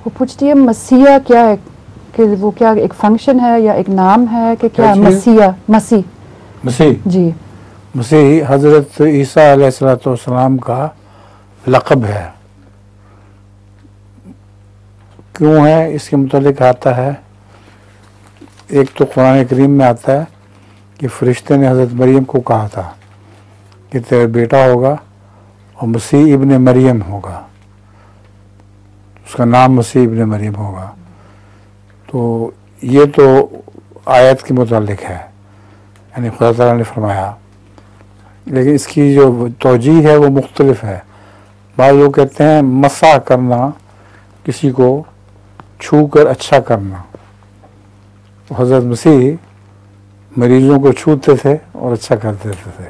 वो पूछती है मसीहा क्या है, कि वो क्या एक फंक्शन है या एक नाम है कि क्या? मसीहा, मसीह, मसीह जी। मसीह हजरत ईसा अलैहिस्सलाम का लक़ब है। क्यों है इसके मुतालिक आता है, एक तो कुरान करीम में आता है कि फरिश्ते ने हज़रत मरियम को कहा था कि तेरा बेटा होगा और मसीह इब्न मरियम होगा, उसका नाम मसीह इब्न मरियम होगा। तो ये तो आयत के मुतालिक है, यानी खुदा ताला ने फरमाया। लेकिन इसकी जो तौजीह है वो मुख्तलिफ है। बाद लोग कहते हैं मसा करना, किसी को छू कर अच्छा करना। तो हज़रत मसीह मरीज़ों को छूते थे और अच्छा कर देते थे।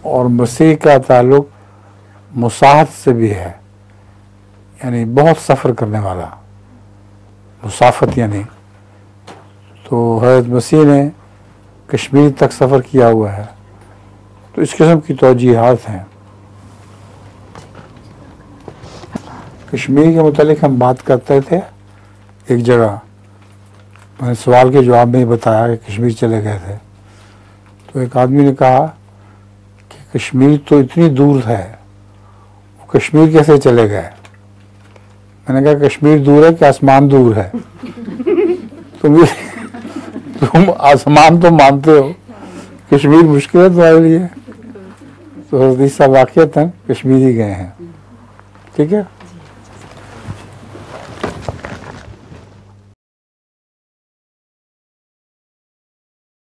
और मसीह का ताल्लुक़ मुसाहत से भी है, यानी बहुत सफ़र करने वाला, मुसाफत यानी। तो हज़रत मसीह ने कश्मीर तक सफ़र किया हुआ है। तो इस किस्म की तौजीहात हैं। कश्मीर के मुतालिक हम बात करते थे एक जगह, मैंने सवाल के जवाब में ही बताया कि कश्मीर चले गए थे। तो एक आदमी ने कहा कि कश्मीर तो इतनी दूर है, वो कश्मीर कैसे चले गए? मैंने कहा कश्मीर दूर है कि आसमान दूर है? तुम आसमान तो मानते हो, कश्मीर मुश्किल है तुम्हारे लिए। तो हज़रत ईसा वाक़ियतन कश्मीर ही गए हैं। ठीक है।